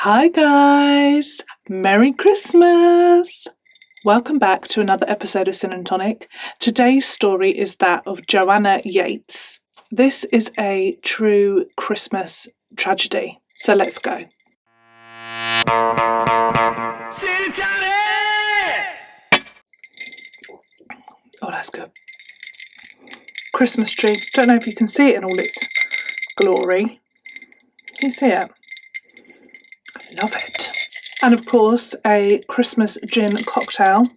Hi guys! Merry Christmas! Welcome back to another episode of Sin and Tonic. Today's story is that of Joanna Yeates. This is a true Christmas tragedy. So let's go. Sin and Tonic! Oh, that's good. Christmas tree. Don't know if you can see it in all its glory. Can you see it? Love it. And of course, a Christmas gin cocktail.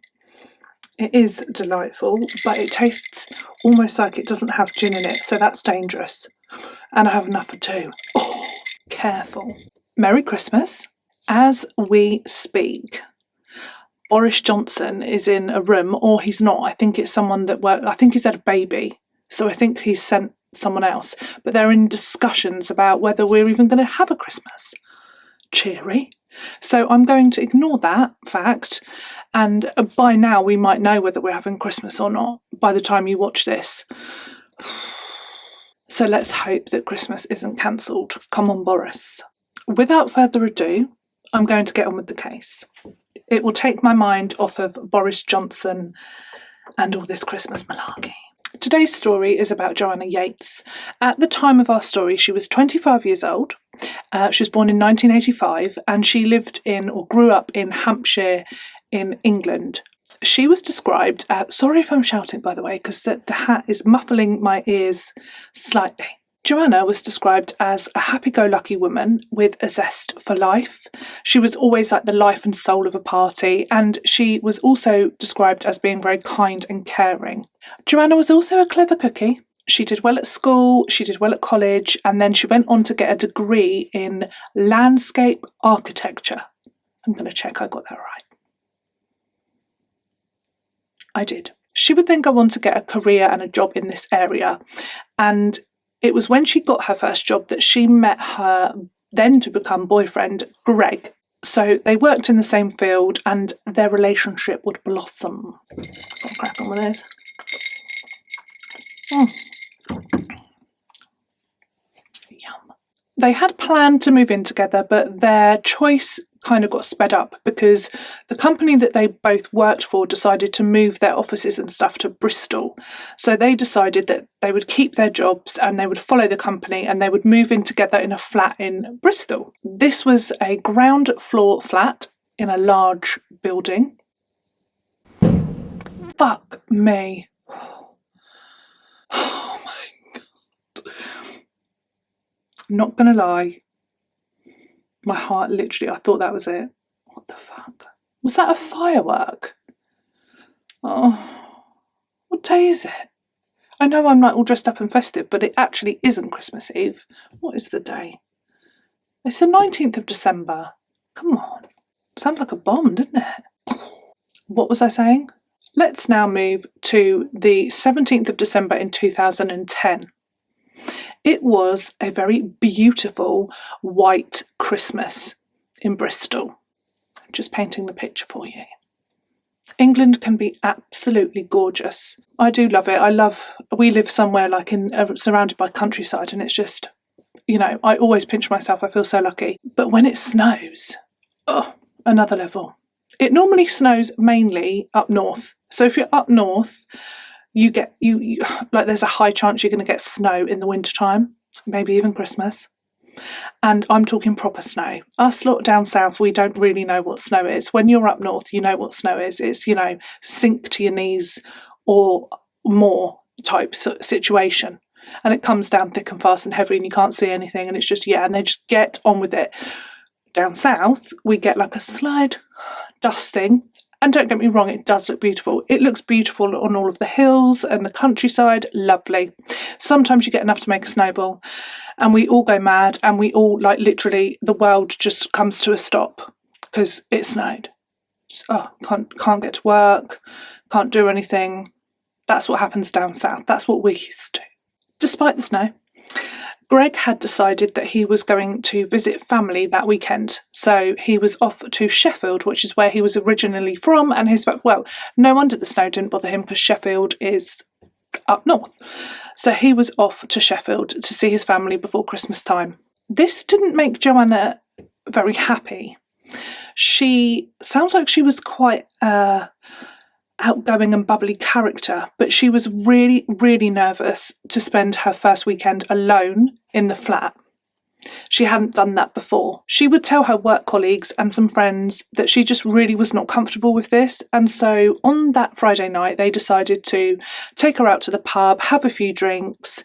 It is delightful, but it tastes almost like it doesn't have gin in it, so that's dangerous. And I have enough for two. Oh, careful. Merry Christmas. As we speak, Boris Johnson is in a room, or he's not. I think it's someone that I think he's had a baby, so I think he's sent someone else. But they're in discussions about whether we're even going to have a Christmas. Cheery. So I'm going to ignore that fact, and by now we might know whether we're having Christmas or not by the time you watch this. So let's hope that Christmas isn't cancelled. Come on, Boris. Without further ado, I'm going to get on with the case. It will take my mind off of Boris Johnson and all this Christmas malarkey. Today's story is about Joanna Yeates. At the time of our story, she was 25 years old. She was born in 1985 and she lived in or grew up in Hampshire in England. She was described as, sorry if I'm shouting by the way, because the hat is muffling my ears slightly. Joanna was described as a happy-go-lucky woman with a zest for life. She was always like the life and soul of a party, and she was also described as being very kind and caring. Joanna was also a clever cookie. She did well at school, she did well at college, and then she went on to get a degree in landscape architecture. I'm going to check I got that right. I did. She would then go on to get a career and a job in this area, and it was when she got her first job that she met her then to become boyfriend, Greg. So they worked in the same field and their relationship would blossom. Got a crack on with those. Yum. They had planned to move in together, but their choice kind of got sped up because the company that they both worked for decided to move their offices and stuff to Bristol. So they decided that they would keep their jobs and they would follow the company and they would move in together in a flat in Bristol. This was a ground floor flat in a large building. Fuck me. Oh my God. Not gonna lie. My heart literally, I thought that was it. What the fuck? Was that a firework? Oh, what day is it? I know I'm like all dressed up and festive, but it actually isn't Christmas Eve. What is the day? It's the 19th of December. Come on. Sounded like a bomb, didn't it? What was I saying? Let's now move to the 17th of December in 2010. It was a very beautiful white Christmas in Bristol. Just painting the picture for you. England can be absolutely gorgeous. I do love it. We live somewhere like surrounded by countryside and it's just, I always pinch myself. I feel so lucky. But when it snows, another level. It normally snows mainly up north. So if you're up north, you get there's a high chance you're going to get snow in the wintertime, maybe even Christmas. And I'm talking proper snow. Us lot down south, we don't really know what snow is. When you're up north, you know what snow is. It's, sink to your knees or more type situation. And it comes down thick and fast and heavy and you can't see anything. And it's just, and they just get on with it. Down south, we get like a slight dusting. And don't get me wrong, it does look beautiful. It looks beautiful on all of the hills and the countryside. Lovely. Sometimes you get enough to make a snowball and we all go mad and we all, literally, the world just comes to a stop because it snowed. Can't get to work, can't do anything. That's what happens down south. That's what we're used to. Despite the snow, Greg had decided that he was going to visit family that weekend. So he was off to Sheffield, which is where he was originally from. And no wonder the snow didn't bother him because Sheffield is up north. So he was off to Sheffield to see his family before Christmas time. This didn't make Joanna very happy. She sounds like she was quite outgoing and bubbly character, but she was really, really nervous to spend her first weekend alone in the flat. She hadn't done that before. She would tell her work colleagues and some friends that she just really was not comfortable with this, and so on that Friday night they decided to take her out to the pub, have a few drinks,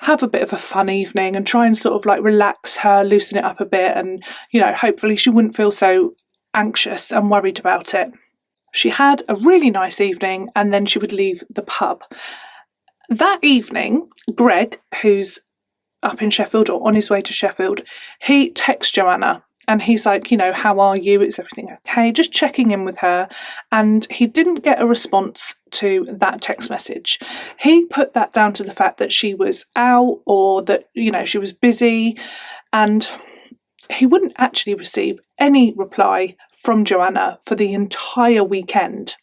have a bit of a fun evening and try and sort of like relax her, loosen it up a bit, and, you know, hopefully she wouldn't feel so anxious and worried about it. She had a really nice evening and then she would leave the pub. That evening, Greg, who's up in Sheffield or on his way to Sheffield, he texts Joanna and he's like, you know, how are you? Is everything okay? Just checking in with her. And he didn't get a response to that text message. He put that down to the fact that she was out or that, you know, she was busy, and he wouldn't actually receive any reply from Joanna for the entire weekend.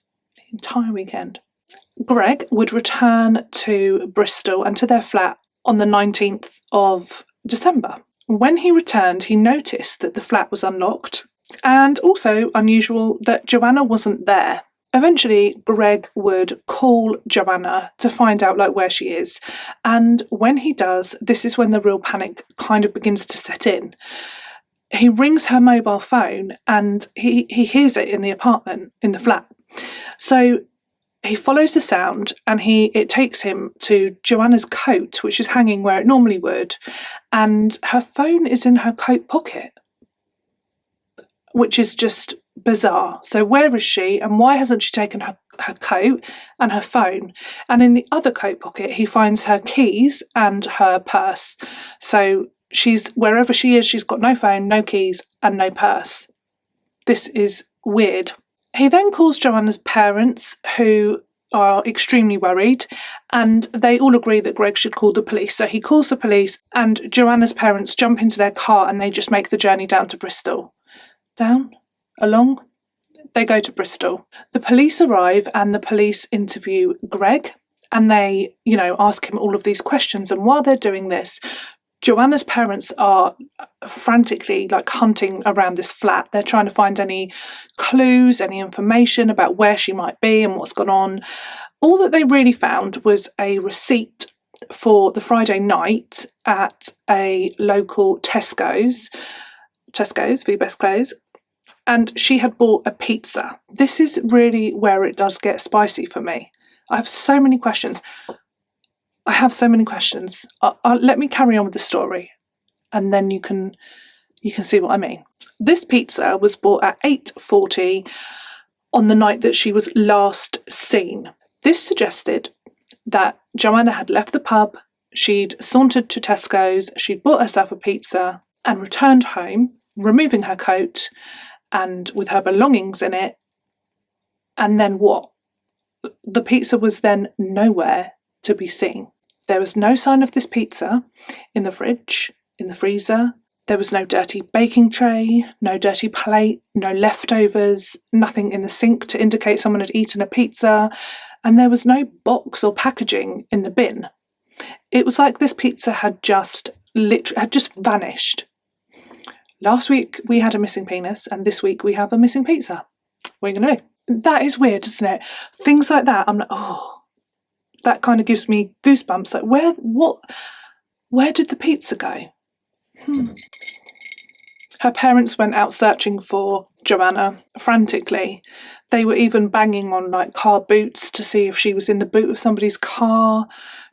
Greg would return to Bristol and to their flat on the 19th of December. When he returned, he noticed that the flat was unlocked, and also unusual that Joanna wasn't there. Eventually, Greg would call Joanna to find out like where she is, and when he does, this is when the real panic kind of begins to set in. He rings her mobile phone and he hears it in the apartment, in the flat. So he follows the sound and it takes him to Joanna's coat, which is hanging where it normally would, and her phone is in her coat pocket, which is just bizarre. So where is she and why hasn't she taken her coat and her phone? And in the other coat pocket, he finds her keys and her purse. So wherever she is, she's got no phone, no keys, and no purse. This is weird. He then calls Joanna's parents, who are extremely worried, and they all agree that Greg should call the police. So he calls the police, and Joanna's parents jump into their car and they just make the journey down to Bristol. They go to Bristol. The police arrive and the police interview Greg, and they, you know, ask him all of these questions. And while they're doing this, Joanna's parents are frantically like hunting around this flat. They're trying to find any clues, any information about where she might be and what's gone on. All that they really found was a receipt for the Friday night at a local Tesco's, the best clothes, and she had bought a pizza. This is really where it does get spicy for me. I have so many questions. Let me carry on with the story, and then you can see what I mean. This pizza was bought at 8:40 on the night that she was last seen. This suggested that Joanna had left the pub, she'd sauntered to Tesco's, she'd bought herself a pizza and returned home, removing her coat and with her belongings in it. And then what? The pizza was then nowhere to be seen. There was no sign of this pizza in the fridge, in the freezer. There was no dirty baking tray, no dirty plate, no leftovers, nothing in the sink to indicate someone had eaten a pizza, and there was no box or packaging in the bin. It was like this pizza had just vanished. Last week we had a missing penis, and this week we have a missing pizza. What are you going to do? That is weird, isn't it? Things like that, I'm like, oh, that kind of gives me goosebumps. Like, where did the pizza go? Her parents went out searching for Joanna frantically. They were even banging on like car boots to see if she was in the boot of somebody's car,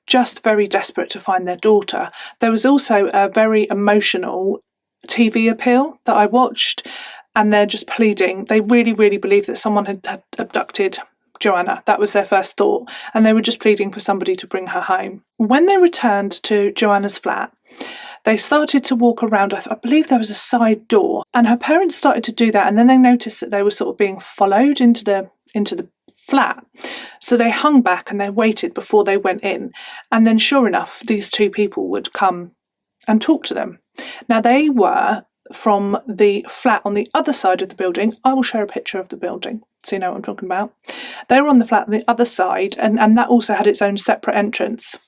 just very desperate to find their daughter. There was also a very emotional TV appeal that I watched, and they're just pleading. They really, really believe that someone had abducted Joanna. That was their first thought, and they were just pleading for somebody to bring her home. When they returned to Joanna's flat, they started to walk around. I believe there was a side door, and her parents started to do that, and then they noticed that they were sort of being followed into the flat. So they hung back and they waited before they went in, and then sure enough, these two people would come and talk to them. Now they were from the flat on the other side of the building. I will share a picture of the building so you know what I'm talking about. They were on the flat on the other side, and that also had its own separate entrance.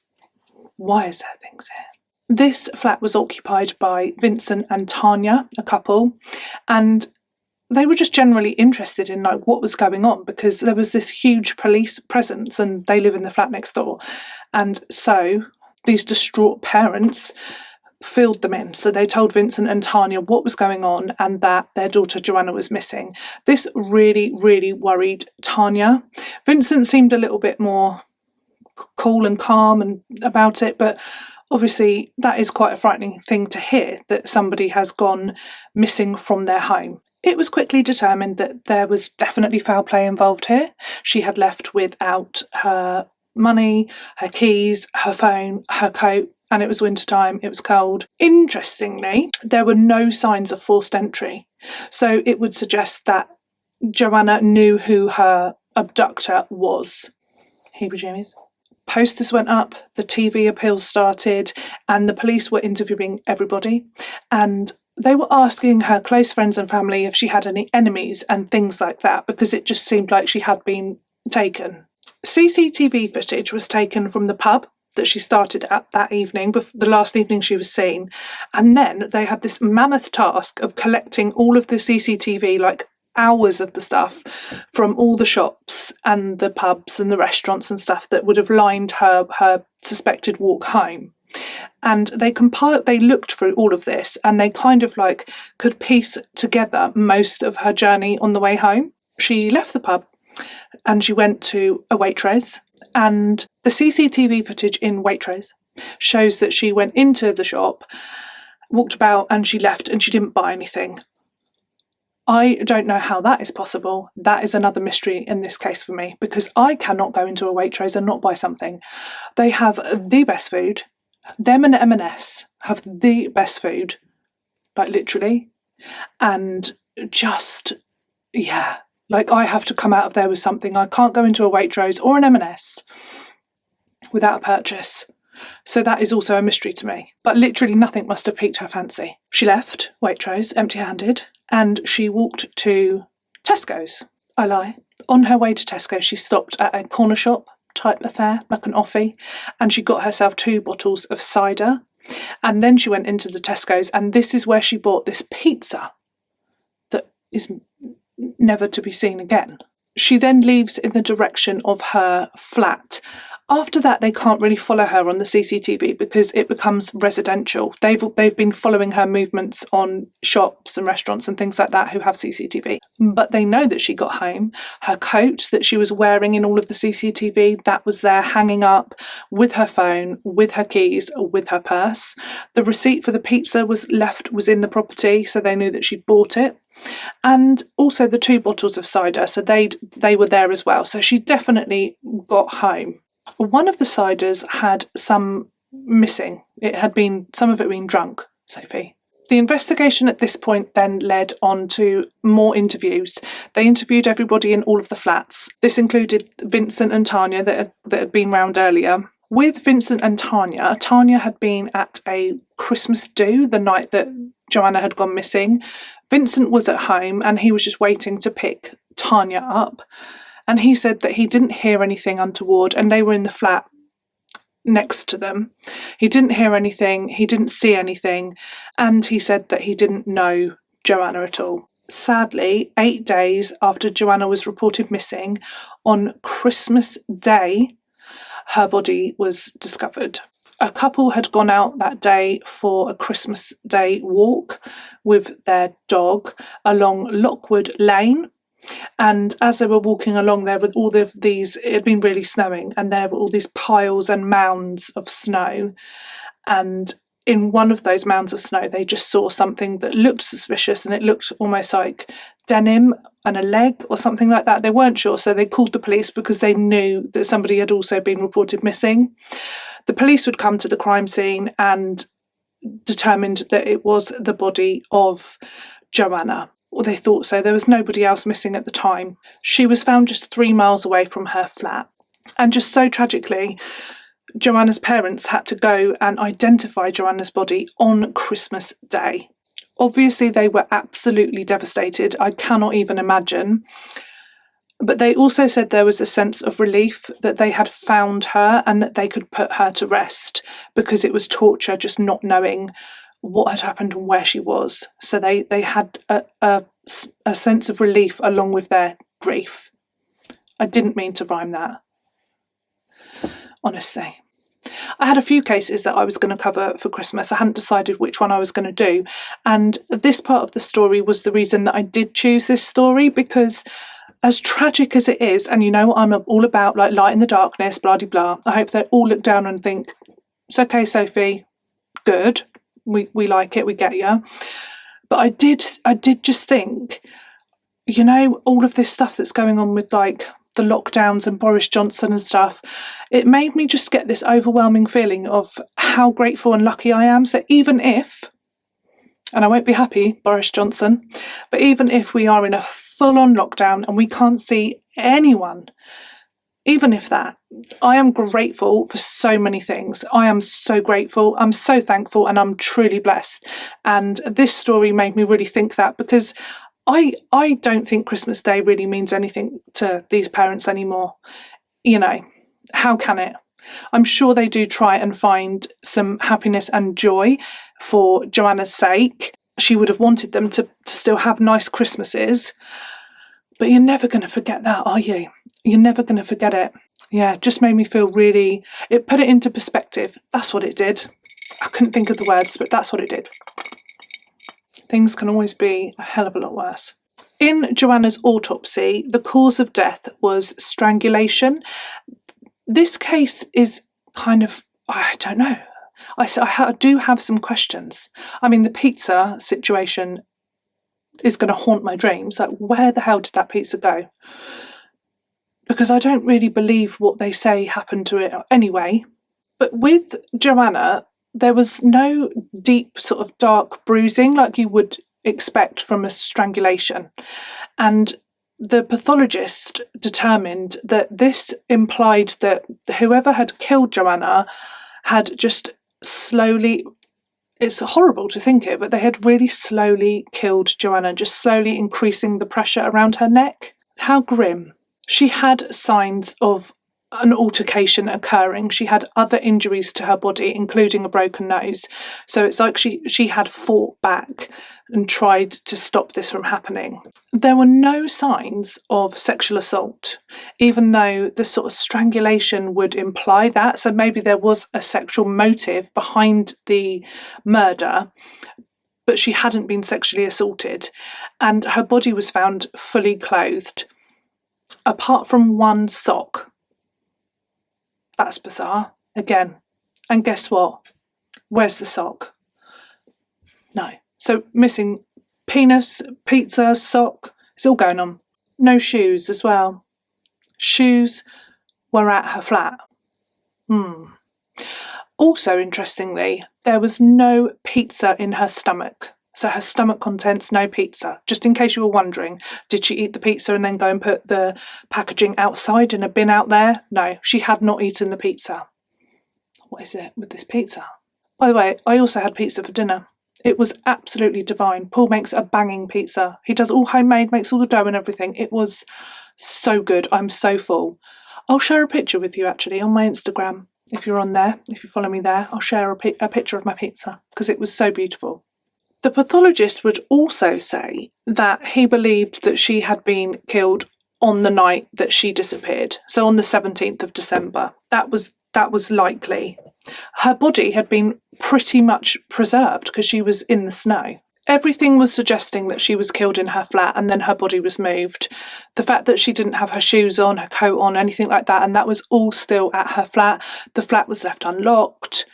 Why is there things here? This flat was occupied by Vincent and Tanya, a couple, and they were just generally interested in like what was going on, because there was this huge police presence and they live in the flat next door. And so these distraught parents filled them in. So they told Vincent and Tanya what was going on and that their daughter Joanna was missing. This really, really worried Tanya. Vincent seemed a little bit more cool and calm and about it, but obviously that is quite a frightening thing to hear, that somebody has gone missing from their home. It was quickly determined that there was definitely foul play involved here. She had left without her money, her keys, her phone, her coat, and it was wintertime, it was cold. Interestingly, there were no signs of forced entry. So it would suggest that Joanna knew who her abductor was. Hebrew Jimmy's. Posters went up, the TV appeals started, and the police were interviewing everybody. And they were asking her close friends and family if she had any enemies and things like that, because it just seemed like she had been taken. CCTV footage was taken from the pub that she started at that evening, the last evening she was seen. And then they had this mammoth task of collecting all of the CCTV, like hours of the stuff from all the shops and the pubs and the restaurants and stuff that would have lined her suspected walk home. And they looked through all of this and they kind of like could piece together most of her journey on the way home. She left the pub and she went to a Waitrose, and the CCTV footage in Waitrose shows that she went into the shop, walked about, and she left and she didn't buy anything. I don't know how that is possible. That is another mystery in this case for me, because I cannot go into a Waitrose and not buy something. They have the best food. Them and M&S have the best food, like literally. And just, yeah, like I have to come out of there with something. I can't go into a Waitrose or an M&S without a purchase. So that is also a mystery to me. But literally nothing must have piqued her fancy. She left Waitrose empty-handed and she walked to Tesco's. I lie. On her way to Tesco, she stopped at a corner shop type affair, like an offie, and she got herself 2 bottles of cider. And then she went into the Tesco's, and this is where she bought this pizza that is never to be seen again. She then leaves in the direction of her flat. After that, they can't really follow her on the CCTV because it becomes residential. They've been following her movements on shops and restaurants and things like that who have CCTV. But they know that she got home. Her coat that she was wearing in all of the CCTV, that was there hanging up with her phone, with her keys, with her purse. The receipt for the pizza was in the property, so they knew that she'd bought it. And also the 2 bottles of cider, so they were there as well. So she definitely got home. One of the ciders had some missing. It had been, some of it being drunk, Sophie. The investigation at this point then led on to more interviews. They interviewed everybody in all of the flats. This included Vincent and Tanya that had been round earlier. With Vincent and Tanya, Tanya had been at a Christmas do the night that Joanna had gone missing. Vincent was at home and he was just waiting to pick Tanya up. And he said that he didn't hear anything untoward, and they were in the flat next to them. He didn't hear anything, he didn't see anything, and he said that he didn't know Joanna at all. Sadly, 8 days after Joanna was reported missing, on Christmas Day, her body was discovered. A couple had gone out that day for a Christmas Day walk with their dog along Lockwood Lane. And as they were walking along there with all of these, it had been really snowing, and there were all these piles and mounds of snow. And in one of those mounds of snow, they just saw something that looked suspicious, and it looked almost like denim and a leg or something like that. They weren't sure, so they called the police because they knew that somebody had also been reported missing. The police would come to the crime scene and determined that it was the body of Joanna. Or they thought so. There was nobody else missing at the time. She was found just 3 miles away from her flat. And just so tragically, Joanna's parents had to go and identify Joanna's body on Christmas Day. Obviously, they were absolutely devastated. I cannot even imagine But they also said there was a sense of relief that they had found her and that they could put her to rest, because it was torture just not knowing what had happened and where she was. So they had a sense of relief along with their grief. I didn't mean to rhyme that, honestly. I had a few cases that I was going to cover for Christmas. I hadn't decided which one I was going to do. And this part of the story was the reason that I did choose this story, because as tragic as it is, and you know what I'm all about, like light in the darkness, blah de blah. I hope they all look down and think, it's okay, Sophie, good. We like it, we get you. But I did just think, you know, all of this stuff that's going on with like the lockdowns and Boris Johnson and stuff, it made me just get this overwhelming feeling of how grateful and lucky I am. So even if, and I won't be happy, Boris Johnson, but even if we are in a full-on lockdown and we can't see anyone, even if that, I am grateful for so many things. I am so grateful, I'm so thankful, and I'm truly blessed. And this story made me really think that, because I don't think Christmas Day really means anything to these parents anymore. You know, how can it? I'm sure they do try and find some happiness and joy for Joanna's sake. She would have wanted them to still have nice Christmases. But you're never going to forget that, are you? You're never going to forget it. Yeah, it just made me feel really... It put it into perspective. That's what it did. I couldn't think of the words, but that's what it did. Things can always be a hell of a lot worse. In Joanna's autopsy, the cause of death was strangulation. This case is kind of... I don't know. I do have some questions. I mean, the pizza situation is going to haunt my dreams. Like, where the hell did that pizza go? Because I don't really believe what they say happened to it anyway. But with Joanna, there was no deep sort of dark bruising like you would expect from a strangulation. And the pathologist determined that this implied that whoever had killed Joanna had just slowly... It's horrible to think it, but they had really slowly killed Joanna, just slowly increasing the pressure around her neck. How grim. She had signs of an altercation occurring. She had other injuries to her body, including a broken nose. So it's like she had fought back and tried to stop this from happening. There were no signs of sexual assault, even though the sort of strangulation would imply that. So maybe there was a sexual motive behind the murder, but she hadn't been sexually assaulted. And her body was found fully clothed, apart from one sock. That's bizarre. Again. And guess what? Where's the sock? No. So missing penis, pizza, sock. It's all going on. No shoes as well. Shoes were at her flat. Also, interestingly, there was no pizza in her stomach. So her stomach contents, no pizza. Just in case you were wondering, did she eat the pizza and then go and put the packaging outside in a bin out there? No, she had not eaten the pizza. What is it with this pizza? By the way, I also had pizza for dinner. It was absolutely divine. Paul makes a banging pizza. He does all homemade, makes all the dough and everything. It was so good. I'm so full. I'll share a picture with you actually on my Instagram. If you're on there, if you follow me there, I'll share a picture of my pizza because it was so beautiful. The pathologist would also say that he believed that she had been killed on the night that she disappeared. So on the 17th of December. That was likely. Her body had been pretty much preserved because she was in the snow. Everything was suggesting that she was killed in her flat and then her body was moved. The fact that she didn't have her shoes on, her coat on, anything like that, and that was all still at her flat. The flat was left unlocked.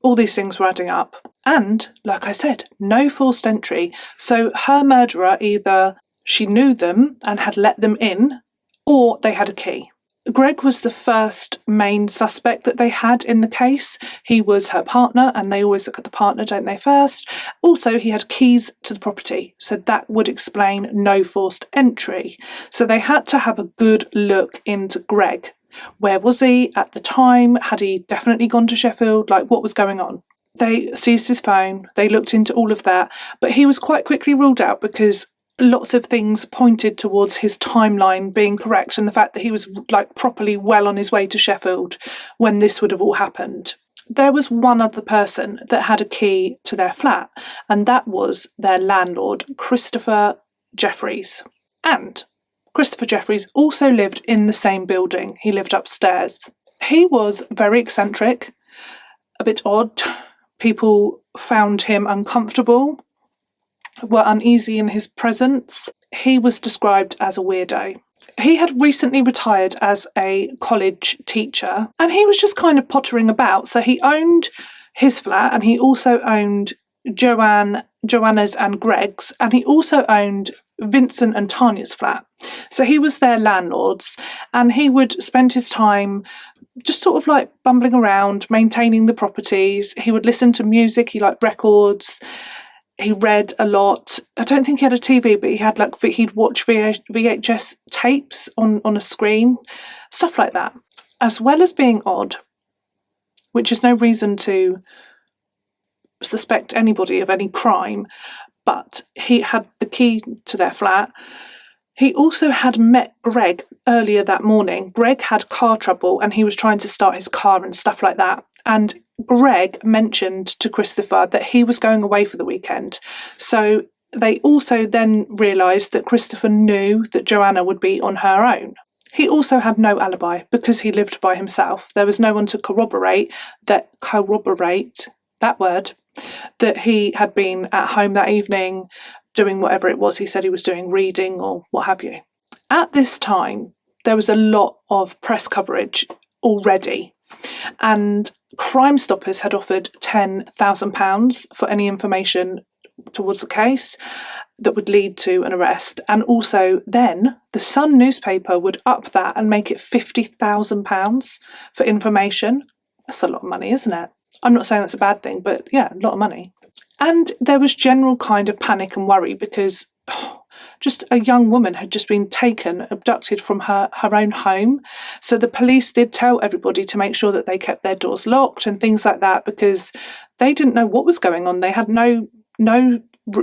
All these things were adding up. And, like I said, no forced entry. So her murderer, either she knew them and had let them in, or they had a key. Greg was the first main suspect that they had in the case. He was her partner, and they always look at the partner, don't they, first? Also, he had keys to the property, so that would explain no forced entry. So they had to have a good look into Greg. Where was he at the time? Had he definitely gone to Sheffield? Like, what was going on? They seized his phone, they looked into all of that, but he was quite quickly ruled out because lots of things pointed towards his timeline being correct and the fact that he was like properly well on his way to Sheffield when this would have all happened. There was one other person that had a key to their flat, and that was their landlord, Christopher Jeffries. And Christopher Jeffries also lived in the same building. He lived upstairs. He was very eccentric, a bit odd. People found him uncomfortable, were uneasy in his presence. He was described as a weirdo. He had recently retired as a college teacher, and he was just kind of pottering about. So he owned his flat, and he also owned Joanna's and Greg's, and he also owned Vincent and Tanya's flat. So he was their landlords, and he would spend his time just sort of like bumbling around, maintaining the properties. He would listen to music, he liked records. He read a lot. I don't think he had a TV, but he'd watch VHS tapes on a screen, stuff like that. As well as being odd, which is no reason to suspect anybody of any crime, but he had the key to their flat. He also had met Greg earlier that morning. Greg had car trouble and he was trying to start his car and stuff like that. And Greg mentioned to Christopher that he was going away for the weekend. So they also then realised that Christopher knew that Joanna would be on her own. He also had no alibi because he lived by himself. There was no one to corroborate that he had been at home that evening doing whatever it was he said he was doing, reading or what have you. At this time, there was a lot of press coverage already, and Crime Stoppers had offered £10,000 for any information towards the case that would lead to an arrest. And also then the Sun newspaper would up that and make it £50,000 for information. That's a lot of money, isn't it? I'm not saying that's a bad thing, but yeah, a lot of money. And there was general kind of panic and worry because just a young woman had just been abducted from her own home. So the police did tell everybody to make sure that they kept their doors locked and things like that because they didn't know what was going on. They had no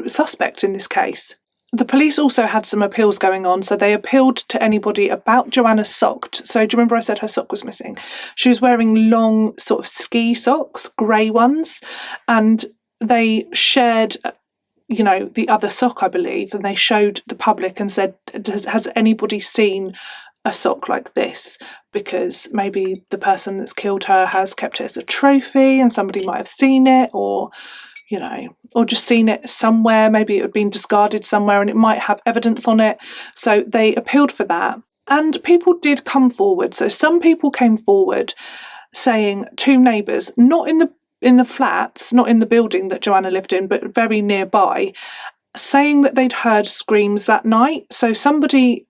suspect in this case. The police also had some appeals going on, so they appealed to anybody about Joanna's sock. So do you remember I said her sock was missing? She was wearing long sort of ski socks, grey ones, and they shared the other sock, I believe, and they showed the public and said, has anybody seen a sock like this? Because maybe the person that's killed her has kept it as a trophy and somebody might have seen it, or just seen it somewhere. Maybe it had been discarded somewhere and it might have evidence on it. So they appealed for that. And people did come forward. So some people came forward saying, two neighbours, not in the flats, not in the building that Joanna lived in, but very nearby, saying that they'd heard screams that night. So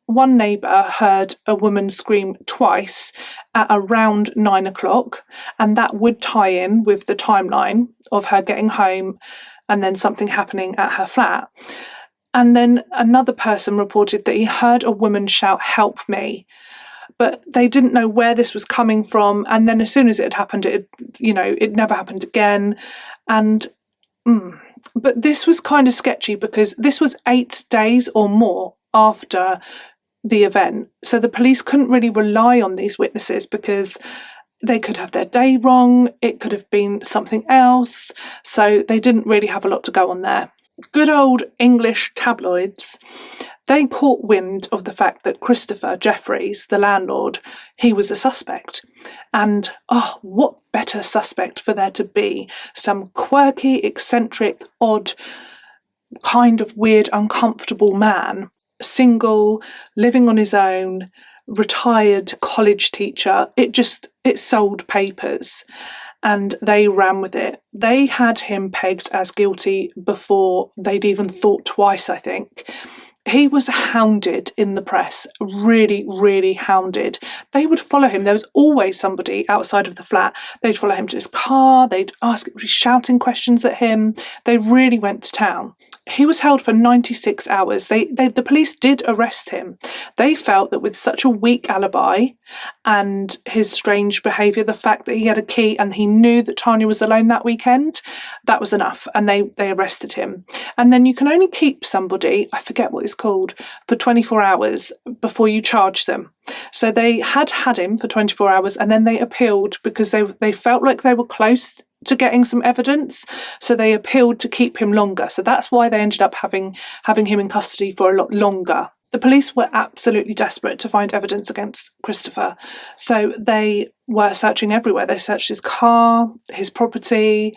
one neighbour heard a woman scream twice at around 9 o'clock, and that would tie in with the timeline of her getting home and then something happening at her flat. And then another person reported that he heard a woman shout, "Help me." But they didn't know where this was coming from. And then as soon as it had happened, it never happened again. But this was kind of sketchy because this was 8 days or more after the event. So the police couldn't really rely on these witnesses because they could have their day wrong. It could have been something else. So they didn't really have a lot to go on there. Good old English tabloids, they caught wind of the fact that Christopher Jeffries, the landlord, he was a suspect. And what better suspect for there to be? Some quirky, eccentric, odd, kind of weird, uncomfortable man, single, living on his own, retired college teacher. It sold papers. And they ran with it. They had him pegged as guilty before they'd even thought twice, I think. He was hounded in the press, really, really hounded. They would follow him. There was always somebody outside of the flat. They'd follow him to his car. They'd shouting questions at him. They really went to town. He was held for 96 hours. The police did arrest him. They felt that with such a weak alibi and his strange behaviour, the fact that he had a key and he knew that Tanya was alone that weekend, that was enough. And they arrested him. And then you can only keep somebody, I forget what his called, for 24 hours before you charge them. So they had him for 24 hours and then they appealed because they felt like they were close to getting some evidence. So they appealed to keep him longer. So that's why they ended up having him in custody for a lot longer. The police were absolutely desperate to find evidence against Christopher. So they were searching everywhere. They searched his car, his property,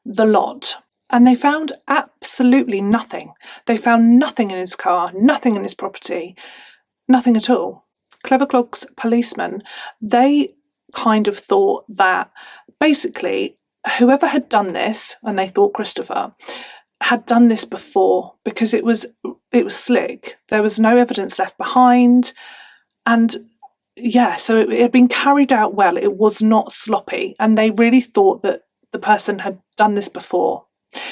the lot. And they found absolutely nothing. They found nothing in his car, nothing in his property, nothing at all. Cleverclogg's policemen, they kind of thought that basically whoever had done this, and they thought Christopher, had done this before because it was slick. There was no evidence left behind. And yeah, so it had been carried out well. It was not sloppy. And they really thought that the person had done this before.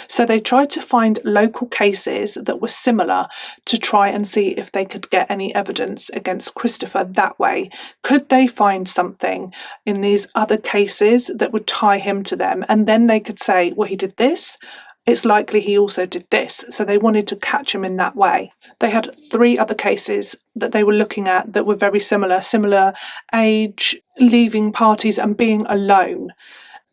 So they tried to find local cases that were similar to try and see if they could get any evidence against Christopher that way. Could they find something in these other cases that would tie him to them? And then they could say, well, he did this. It's likely he also did this. So they wanted to catch him in that way. They had 3 other cases that they were looking at that were very similar age, leaving parties and being alone,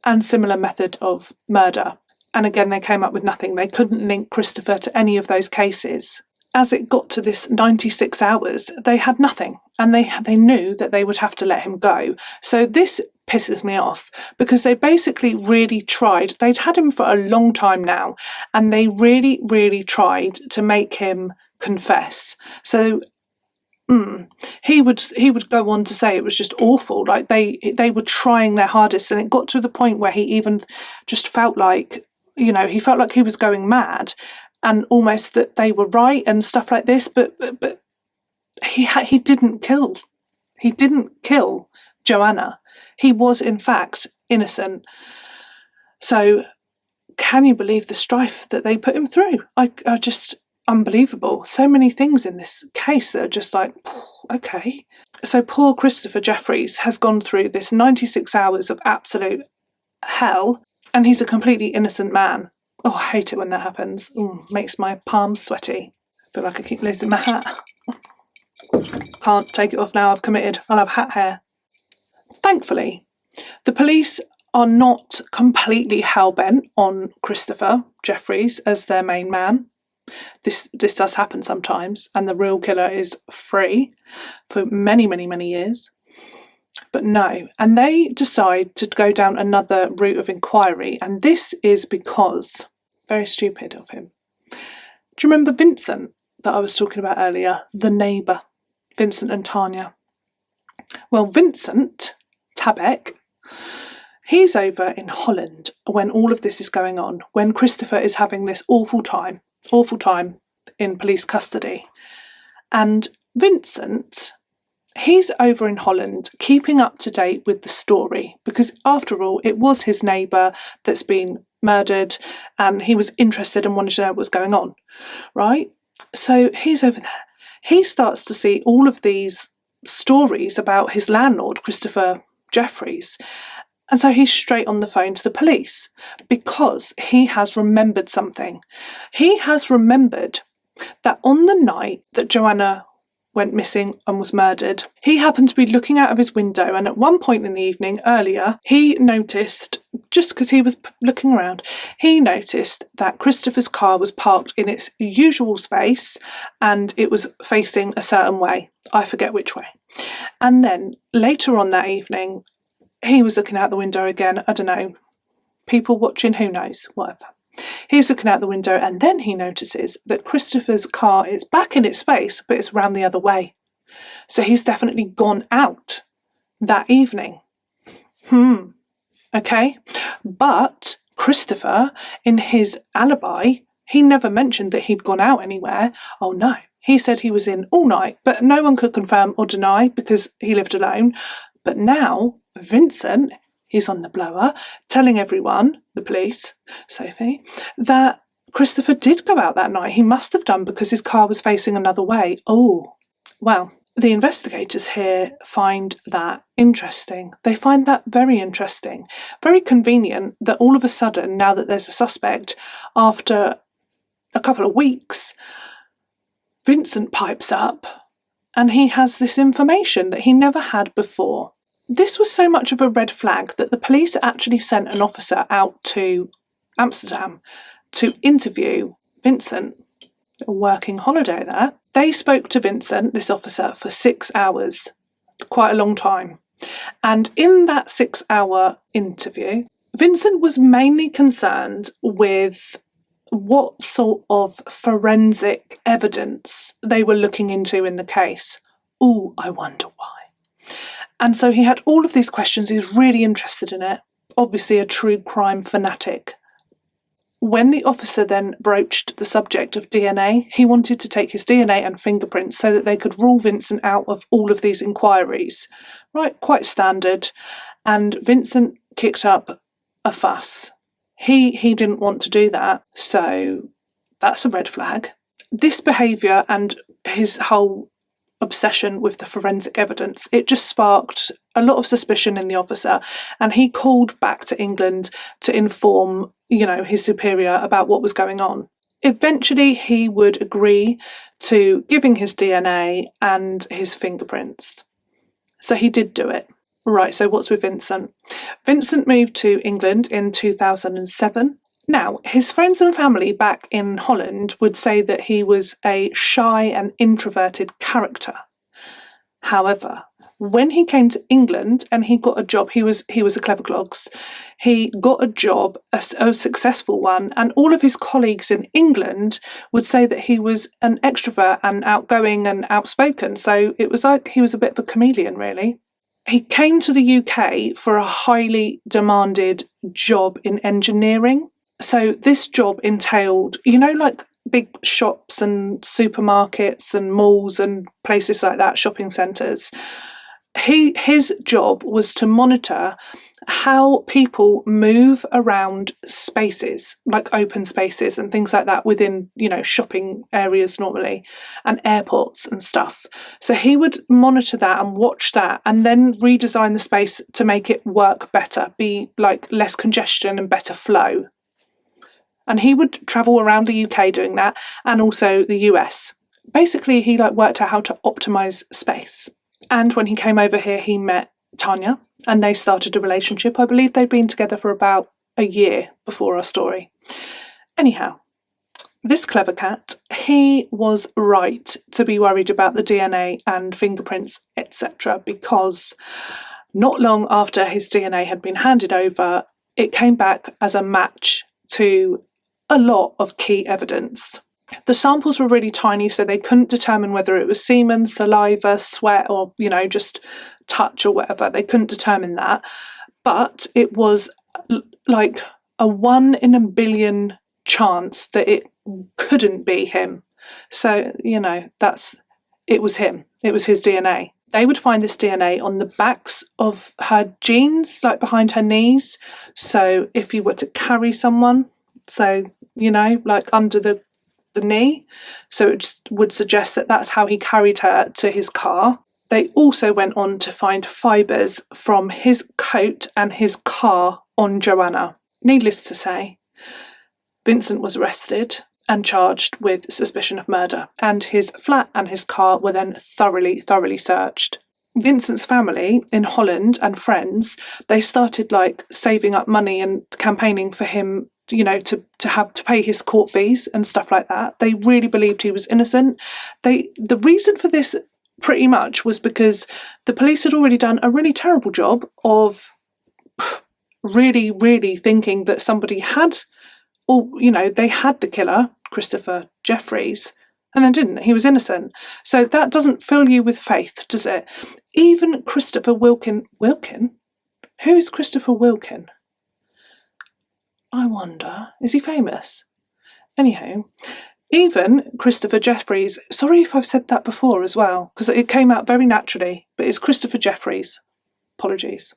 and similar method of murder. And again, they came up with nothing. They couldn't link Christopher to any of those cases. As it got to this 96 hours, they had nothing. And they knew that they would have to let him go. So this pisses me off because they basically really tried. They'd had him for a long time now. And they really, really tried to make him confess. So he would go on to say it was just awful. Like they were trying their hardest. And it got to the point where he even just felt like, he felt like he was going mad and almost that they were right and stuff like this. But he didn't kill. He didn't kill Joanna. He was, in fact, innocent. So can you believe the strife that they put him through? I just, unbelievable. So many things in this case that are just like, okay. So poor Christopher Jeffries has gone through this 96 hours of absolute hell. And he's a completely innocent man. Oh, I hate it when that happens. Makes my palms sweaty. I feel like I keep losing my hat. Can't take it off now, I've committed. I'll have hat hair. Thankfully, the police are not completely hell-bent on Christopher Jeffries as their main man. This does happen sometimes, and the real killer is free for many, many, many years. But no, and they decide to go down another route of inquiry, and this is because, very stupid of him. Do you remember Vincent that I was talking about earlier? The neighbour, Vincent and Tanya. Well, Vincent Tabek, he's over in Holland when all of this is going on, when Christopher is having this awful time in police custody. And Vincent, he's over in Holland keeping up to date with the story because, after all, it was his neighbour that's been murdered and he was interested and wanted to know what was going on, right? So he's over there. He starts to see all of these stories about his landlord, Christopher Jeffries. And so he's straight on the phone to the police because he has remembered something. He has remembered that on the night that Joanna went missing and was murdered, he happened to be looking out of his window, and at one point in the evening earlier, he noticed, just because he was looking around, he noticed that Christopher's car was parked in its usual space and it was facing a certain way. I forget which way. And then later on that evening, he was looking out the window again. I don't know, people watching, who knows, whatever. He's looking out the window and then he notices that Christopher's car is back in its space, but it's round the other way. So he's definitely gone out that evening. Okay. But Christopher, in his alibi, he never mentioned that he'd gone out anywhere. Oh no. He said he was in all night, but no one could confirm or deny because he lived alone. But now, Vincent, he's on the blower, telling everyone, the police, Sophie, that Christopher did go out that night. He must have done because his car was facing another way. Oh, well, the investigators here find that interesting. They find that very interesting. Very convenient that all of a sudden, now that there's a suspect, after a couple of weeks, Vincent pipes up and he has this information that he never had before. This was so much of a red flag that the police actually sent an officer out to Amsterdam to interview Vincent. A working holiday there. They spoke to Vincent, this officer, for 6 hours. Quite a long time. And in that 6-hour interview, Vincent was mainly concerned with what sort of forensic evidence they were looking into in the case. Ooh, I wonder why. And so he had all of these questions. He was really interested in it. Obviously a true crime fanatic. When the officer then broached the subject of DNA, he wanted to take his DNA and fingerprints so that they could rule Vincent out of all of these inquiries. Right, quite standard. And Vincent kicked up a fuss. He didn't want to do that, so that's a red flag. This behaviour and his whole obsession with the forensic evidence, it just sparked a lot of suspicion in the officer, and he called back to England to inform, his superior about what was going on. Eventually he would agree to giving his DNA and his fingerprints. So he did do it. Right, so what's with Vincent? Vincent moved to England in 2007. Now, his friends and family back in Holland would say that he was a shy and introverted character. However, when he came to England and he got a job, he was a clever clogs. He got a job, a successful one, and all of his colleagues in England would say that he was an extrovert and outgoing and outspoken. So it was like he was a bit of a chameleon, really. He came to the UK for a highly demanded job in engineering. So this job entailed, like big shops and supermarkets and malls and places like that, shopping centres. His job was to monitor how people move around spaces, like open spaces and things like that within, shopping areas normally, and airports and stuff. So he would monitor that and watch that and then redesign the space to make it work better, be like less congestion and better flow. And he would travel around the UK doing that, and also the US. Basically, he worked out how to optimise space. And when he came over here, he met Tanya, and they started a relationship. I believe they'd been together for about a year before our story. Anyhow, this clever cat, he was right to be worried about the DNA and fingerprints, etc., because not long after his DNA had been handed over, it came back as a match to a lot of key evidence. The samples were really tiny, so they couldn't determine whether it was semen, saliva, sweat, or, just touch or whatever. They couldn't determine that. But it was like a 1 in a billion chance that it couldn't be him. So, it was him. It was his DNA. They would find this DNA on the backs of her jeans, behind her knees. So if you were to carry someone, so, under the knee. So it would suggest that that's how he carried her to his car. They also went on to find fibres from his coat and his car on Joanna. Needless to say, Vincent was arrested and charged with suspicion of murder, and his flat and his car were then thoroughly searched. Vincent's family in Holland and friends, they started saving up money and campaigning for him, to have to pay his court fees and stuff like that. They really believed he was innocent. The reason for this pretty much was because the police had already done a really terrible job of really thinking that somebody had, or they had the killer, Christopher Jeffries, and then didn't. He was innocent. So that doesn't fill you with faith, does it? Even Christopher Wilkin? Who is Christopher Wilkin? I wonder, is he famous? Anyhow, even Christopher Jeffries, sorry if I've said that before as well, because it came out very naturally, but it's Christopher Jeffries. Apologies.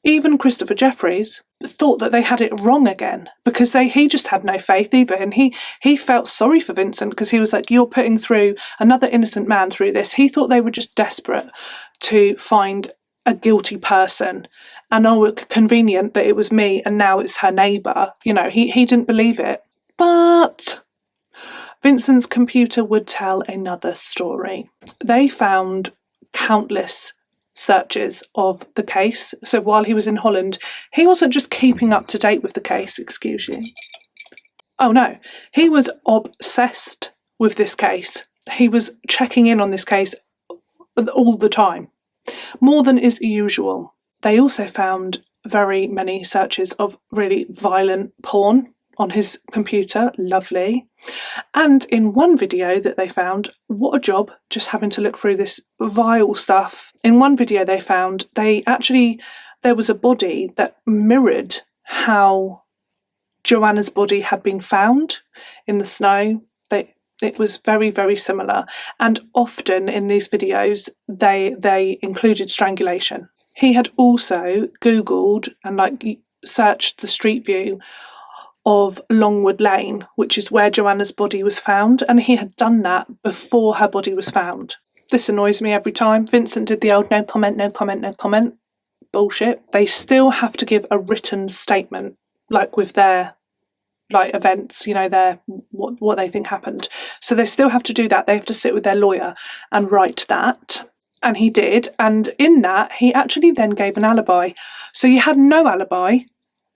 Even Christopher Jeffries thought that they had it wrong again, because he just had no faith either, and he felt sorry for Vincent because he was like, you're putting through another innocent man through this. He thought they were just desperate to find a guilty person, and convenient that it was me and now it's her neighbour. He didn't believe it. But Vincent's computer would tell another story. They found countless searches of the case. So while he was in Holland, he wasn't just keeping up to date with the case, excuse you. Oh no, he was obsessed with this case. He was checking in on this case all the time, more than is usual. They also found very many searches of really violent porn on his computer, lovely. And in one video that they found, what a job, just having to look through this vile stuff. In one video they found, there was a body that mirrored how Joanna's body had been found in the snow. It was very, very similar. And often in these videos, they included strangulation. He had also Googled and searched the street view of Longwood Lane, which is where Joanna's body was found, and he had done that before her body was found. This annoys me every time. Vincent did the old no comment, no comment, no comment. Bullshit. They still have to give a written statement, like with their events, their what they think happened. So they still have to do that. They have to sit with their lawyer and write that. And he did. And in that, he actually then gave an alibi. So you had no alibi,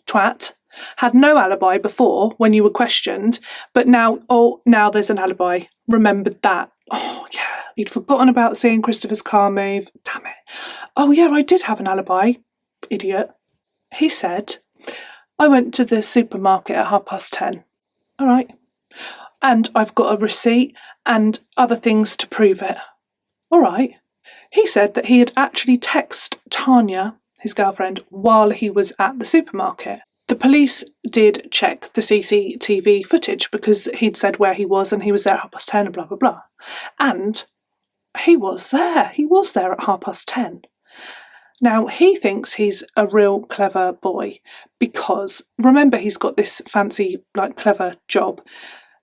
twat. Had no alibi before when you were questioned, but now there's an alibi. Remembered that. Oh, yeah. He'd forgotten about seeing Christopher's car move. Damn it. Oh, yeah, I did have an alibi. Idiot. He said, I went to the supermarket at 10:30. All right. And I've got a receipt and other things to prove it. All right. He said that he had actually texted Tanya, his girlfriend, while he was at the supermarket. The police did check the CCTV footage because he'd said where he was and he was there at 10:30 and blah, blah, blah. And he was there. He was there at 10:30. Now, he thinks he's a real clever boy because, remember, he's got this fancy, clever job.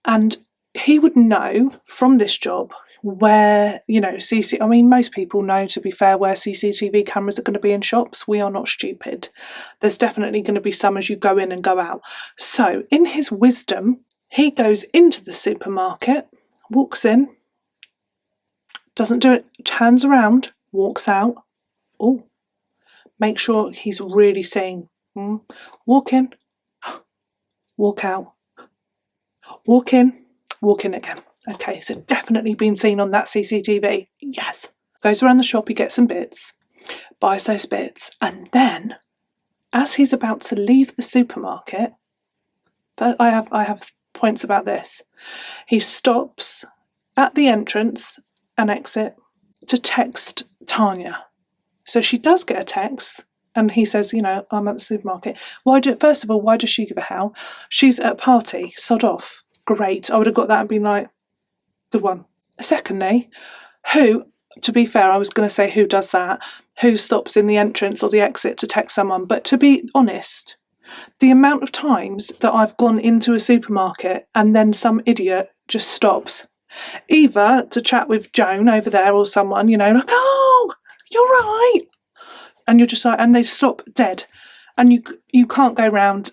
And he would know from this job where, most people know, to be fair, where CCTV cameras are going to be in shops. We are not stupid. There's definitely going to be some as you go in and go out. So, in his wisdom, he goes into the supermarket, walks in, doesn't do it, turns around, walks out. Oh. Make sure he's really seeing. Walk in, walk out, walk in again. Okay, so definitely been seen on that CCTV. Yes. Goes around the shop, he gets some bits, buys those bits, and then, as he's about to leave the supermarket, I have points about this. He stops at the entrance and exit to text Tanya. So she does get a text, and he says, I'm at the supermarket. First of all, why does she give a hell? She's at a party, sod off. Great. I would have got that and been like, good one. Secondly, who, to be fair, I was going to say who does that, who stops in the entrance or the exit to text someone, but to be honest, the amount of times that I've gone into a supermarket and then some idiot just stops, either to chat with Joan over there or someone, oh, you're right. And you're just like, and they stop dead. And you can't go round,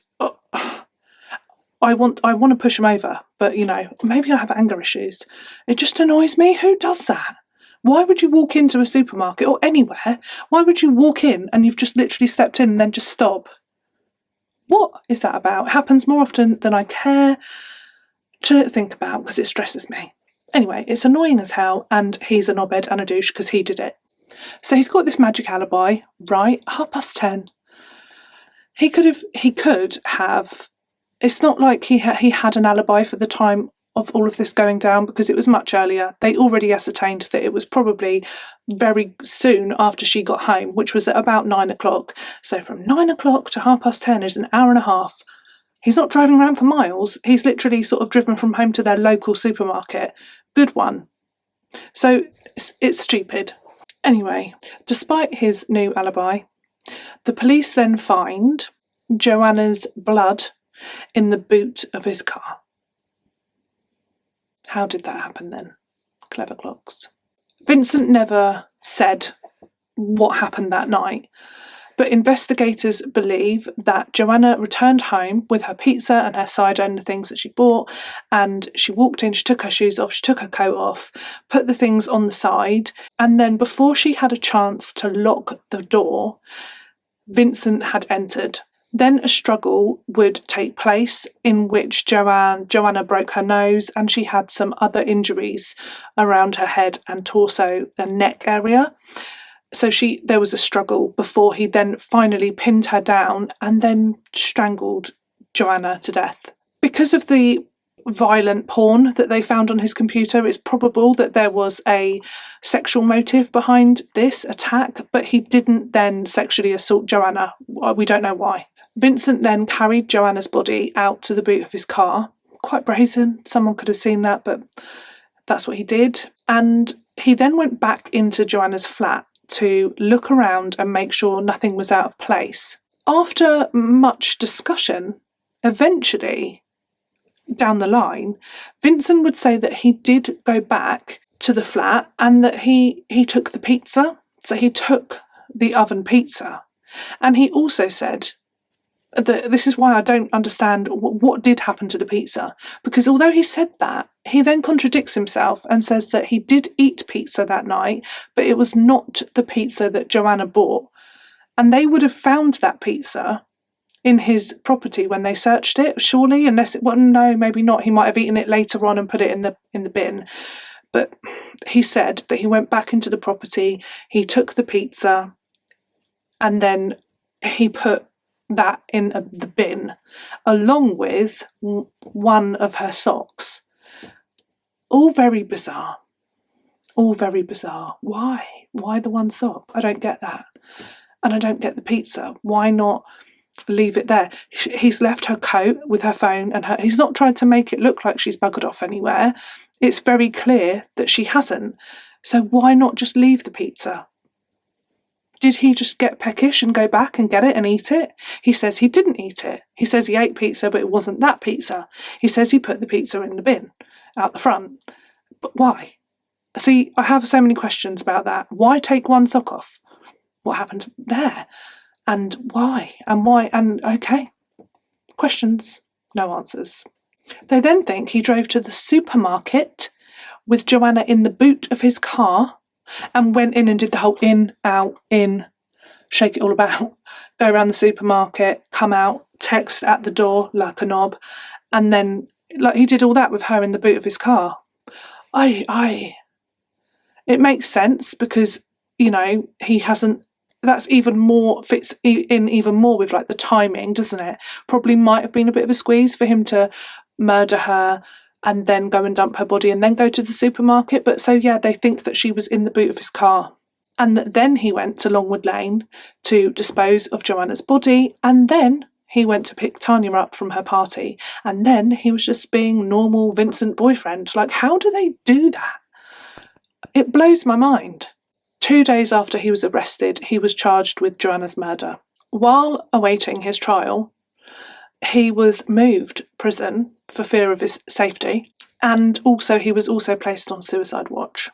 I want to push them over, but maybe I have anger issues. It just annoys me. Who does that? Why would you walk into a supermarket or anywhere? Why would you walk in and you've just literally stepped in and then just stop? What is that about? It happens more often than I care to think about because it stresses me. Anyway, it's annoying as hell, and he's a knobhead and a douche because he did it. So he's got this magic alibi, right? 10:30. He could have. It's not like he had an alibi for the time of all of this going down because it was much earlier. They already ascertained that it was probably very soon after she got home, which was at about 9:00. So from 9:00 to 10:30 is an hour and a half. He's not driving around for miles. He's literally sort of driven from home to their local supermarket. Good one. So it's stupid. Anyway, despite his new alibi, the police then find Joanna's blood in the boot of his car. How did that happen then? Clever clocks. Vincent never said what happened that night, But investigators believe that Joanna returned home with her pizza and her cider and the things that she bought, and she walked in, she took her shoes off, she took her coat off, put the things on the side, and then before she had a chance to lock the door, Vincent had entered. Then a struggle would take place in which Joanna broke her nose, and she had some other injuries around her head and torso and neck area. So there was a struggle before he then finally pinned her down and then strangled Joanna to death. Because of the violent porn that they found on his computer, it's probable that there was a sexual motive behind this attack, but he didn't then sexually assault Joanna. We don't know why. Vincent then carried Joanna's body out to the boot of his car. Quite brazen. Someone could have seen that, but that's what he did. And he then went back into Joanna's flat to look around and make sure nothing was out of place. After much discussion, eventually, down the line, Vincent would say that he did go back to the flat and that he took the pizza. So he took the oven pizza. And he also said that this is why I don't understand what did happen to the pizza. Because although he said that, he then contradicts himself and says that he did eat pizza that night, but it was not the pizza that Joanna bought. And they would have found that pizza in his property when they searched it, surely, no, maybe not. He might have eaten it later on and put it in the bin. But he said that he went back into the property, he took the pizza, and then he put that in the bin, along with one of her socks. All very bizarre. All very bizarre. Why? Why the one sock? I don't get that. And I don't get the pizza. Why not leave it there? He's left her coat with her phone and he's not tried to make it look like she's buggered off anywhere. It's very clear that she hasn't. So why not just leave the pizza? Did he just get peckish and go back and get it and eat it? He says he didn't eat it. He says he ate pizza, but it wasn't that pizza. He says he put the pizza in the bin out the front. But why? See, I have so many questions about that. Why take one sock off? What happened there? And why? And why? And okay. Questions, no answers. They then think he drove to the supermarket with Joanna in the boot of his car and went in and did the whole in, out, in, shake it all about, go around the supermarket, come out, text at the door like a knob, and then he did all that with her in the boot of his car. It makes sense because, he hasn't, that's even more, fits in even more with the timing, doesn't it? Probably might have been a bit of a squeeze for him to murder her and then go and dump her body and then go to the supermarket. But so yeah, they think that she was in the boot of his car. And that then he went to Longwood Lane to dispose of Joanna's body, and then he went to pick Tanya up from her party, and then he was just being normal Vincent boyfriend. How do they do that? It blows my mind. 2 days after he was arrested, he was charged with Joanna's murder. While awaiting his trial, he was moved prison for fear of his safety, and also he was also placed on suicide watch.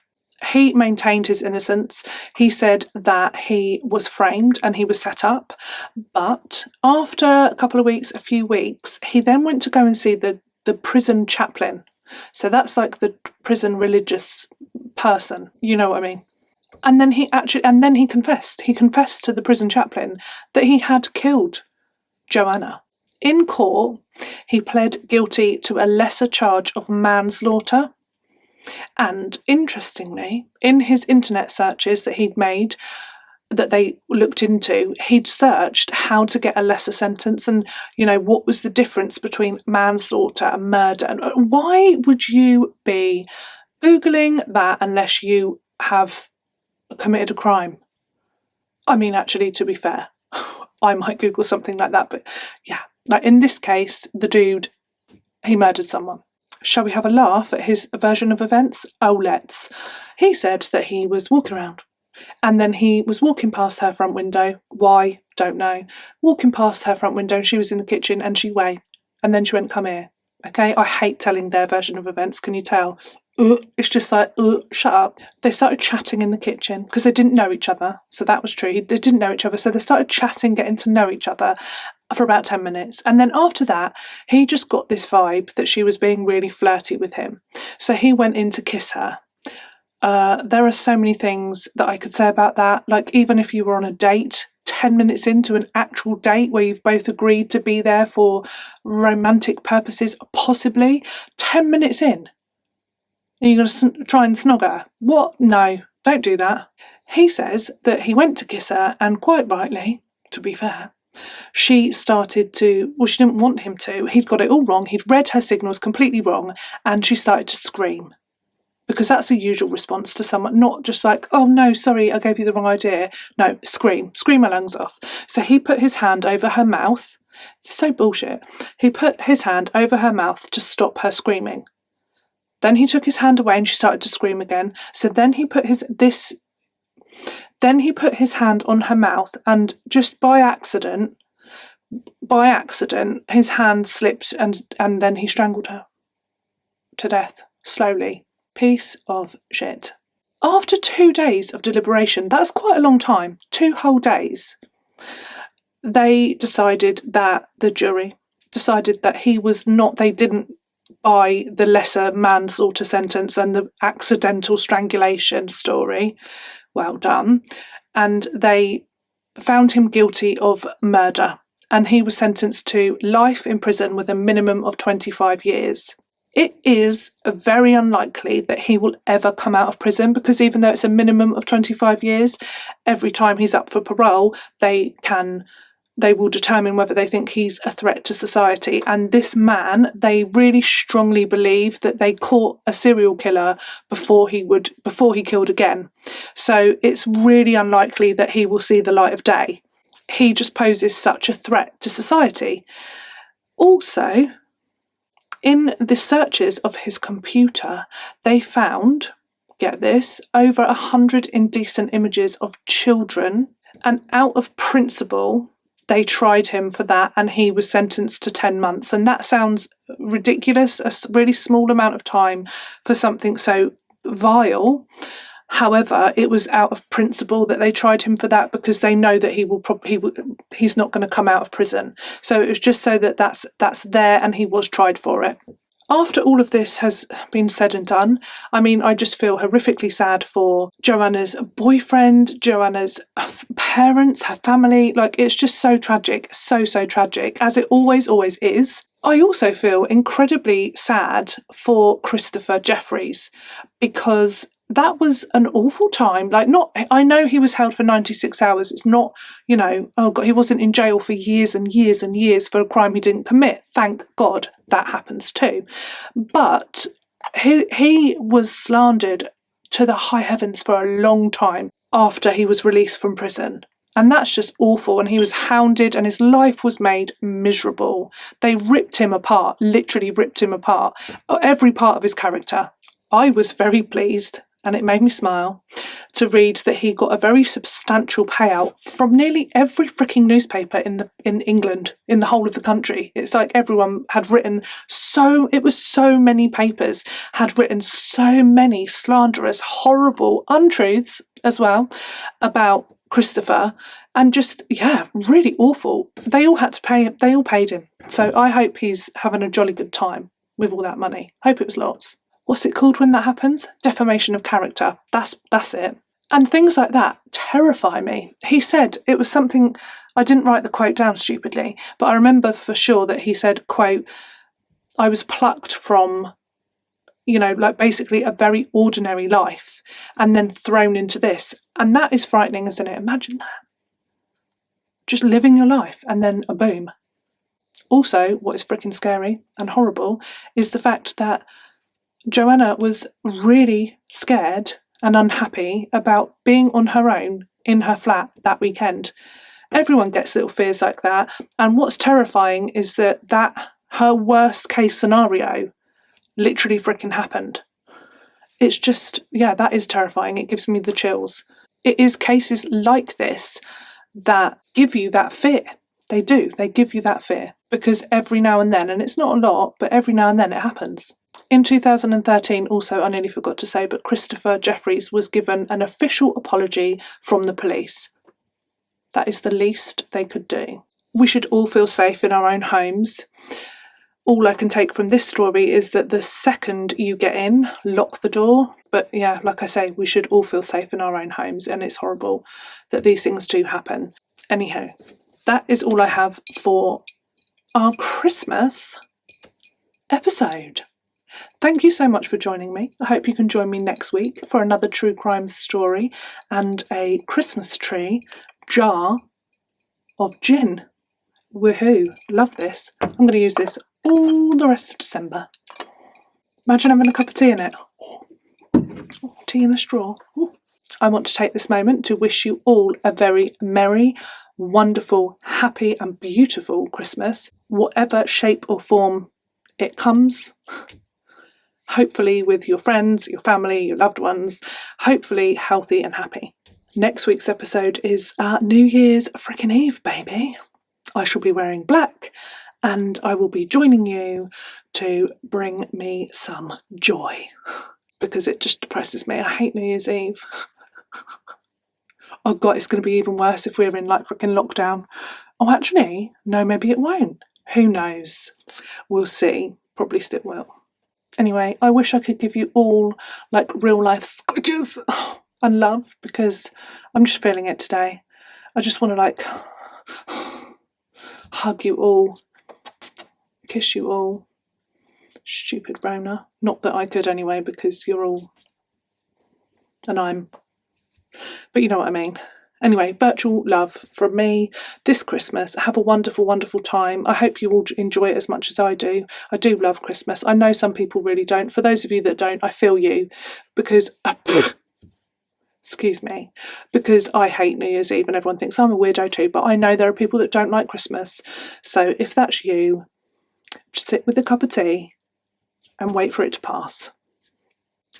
He maintained his innocence. He said that he was framed and he was set up, but after a few weeks, he then went to go and see the prison chaplain. So that's the prison religious person, you know what I mean? And then he confessed. He confessed to the prison chaplain that he had killed Joanna. In court, he pled guilty to a lesser charge of manslaughter. And interestingly, in his internet searches that he'd made, that they looked into, he'd searched how to get a lesser sentence and, what was the difference between manslaughter and murder. And why would you be Googling that unless you have committed a crime? I mean, actually, to be fair, I might Google something like that, but yeah. In this case, the dude, he murdered someone. Shall we have a laugh at his version of events? Oh, let's. He said that he was walking around and then he was walking past her front window. Why? Don't know. Walking past her front window, she was in the kitchen and she waved and then she went, "Come here." Okay, I hate telling their version of events, can you tell? It's just like, shut up. They started chatting in the kitchen because they didn't know each other. So that was true. They didn't know each other. So they started chatting, getting to know each other for about 10 minutes. And then after that, he just got this vibe that she was being really flirty with him. So he went in to kiss her. There are so many things that I could say about that. Like, even if you were on a date, 10 minutes into an actual date where you've both agreed to be there for romantic purposes, possibly, 10 minutes in, are you going to try and snog her? What? No, don't do that. He says that he went to kiss her, and quite rightly, to be fair, she started to, well, she didn't want him to. He'd got it all wrong. He'd read her signals completely wrong, and she started to scream. Because that's a usual response to someone, not just like, oh no, sorry, I gave you the wrong idea. No, scream her lungs off. So he put his hand over her mouth. It's so bullshit. He put his hand over her mouth to stop her screaming. Then he took his hand away and she started to scream again. So then he put his hand on her mouth, and just by accident, his hand slipped and then he strangled her to death, slowly. Piece of shit. After 2 days of deliberation, that's quite a long time, 2 whole days, the jury decided that they didn't buy the lesser manslaughter sentence and the accidental strangulation story. Well done. And they found him guilty of murder, and he was sentenced to life in prison with a minimum of 25 years. It is very unlikely that he will ever come out of prison, because even though it's a minimum of 25 years, every time he's up for parole, they will determine whether they think he's a threat to society. And this man, they really strongly believe that they caught a serial killer before he killed again. So it's really unlikely that he will see the light of day. He just poses such a threat to society. Also, in the searches of his computer, they found, get this, over 100 indecent images of children, and out of principle, they tried him for that, and he was sentenced to 10 months. And that sounds ridiculous, a really small amount of time for something so vile. However, it was out of principle that they tried him for that, because they know that he's not going to come out of prison. So it was just so that that's there, and he was tried for it. After all of this has been said and done, I mean, I just feel horrifically sad for Joanna's boyfriend, Joanna's parents, her family. Like, it's just so tragic, so tragic, as it always is. I also feel incredibly sad for Christopher Jeffries, because that was an awful time. I know he was held for 96 hours. It's not, oh God, he wasn't in jail for years and years and years for a crime he didn't commit. Thank God that happens too. But he was slandered to the high heavens for a long time after he was released from prison. And that's just awful. And he was hounded, and his life was made miserable. They ripped him apart, literally ripped him apart, every part of his character. I was very pleased, and it made me smile, to read that he got a very substantial payout from nearly every freaking newspaper in England, in the whole of the country. It's like everyone had written so many papers had written so many slanderous, horrible untruths as well about Christopher, and just, really awful. They all had to pay him. They all paid him. So I hope he's having a jolly good time with all that money. Hope it was lots. What's it called when that happens? Defamation of character. That's it. And things like that terrify me. He said it was something, I didn't write the quote down stupidly, but I remember for sure that he said, quote, I was plucked from, basically a very ordinary life and then thrown into this. And that is frightening, isn't it? Imagine that. Just living your life and then a boom. Also, what is freaking scary and horrible is the fact that Joanna was really scared and unhappy about being on her own in her flat that weekend. Everyone gets little fears like that. And what's terrifying is that her worst case scenario literally freaking happened. It's just, that is terrifying. It gives me the chills. It is cases like this that give you that fear. They do. They give you that fear, because every now and then, and it's not a lot, but every now and then it happens. In 2013, also, I nearly forgot to say, but Christopher Jeffries was given an official apology from the police. That is the least they could do. We should all feel safe in our own homes. All I can take from this story is that the second you get in, lock the door. But yeah, like I say, we should all feel safe in our own homes, and it's horrible that these things do happen. Anyhow, that is all I have for our Christmas episode. Thank you so much for joining me. I hope you can join me next week for another true crime story and a Christmas tree jar of gin. Woohoo, love this. I'm going to use this all the rest of December. Imagine having a cup of tea in it. Tea in a straw. I want to take this moment to wish you all a very merry, wonderful, happy and beautiful Christmas, whatever shape or form it comes. Hopefully with your friends, your family, your loved ones, hopefully healthy and happy. Next week's episode is New Year's frickin' Eve, baby. I shall be wearing black and I will be joining you to bring me some joy because it just depresses me. I hate New Year's Eve. Oh God, it's going to be even worse if we're in like frickin' lockdown. Oh, actually, no, maybe it won't. Who knows? We'll see. Probably still will. Anyway, I wish I could give you all like real life squidges and love because I'm just feeling it today. I just want to like hug you all, kiss you all. Stupid Rona. Not that I could anyway because you're all and I'm. But you know what I mean. Anyway, virtual love from me this Christmas. Have a wonderful, wonderful time. I hope you will enjoy it as much as I do. I do love Christmas. I know some people really don't. For those of you that don't, I feel you because, excuse me, because I hate New Year's Eve and everyone thinks I'm a weirdo too, but I know there are people that don't like Christmas. So if that's you, just sit with a cup of tea and wait for it to pass.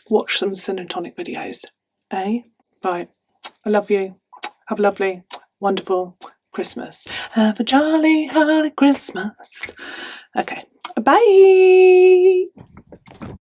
Watch some Sin and Tonic videos. Eh? Right. I love you. Have a lovely, wonderful Christmas. Have a jolly, holly Christmas. Okay. Bye.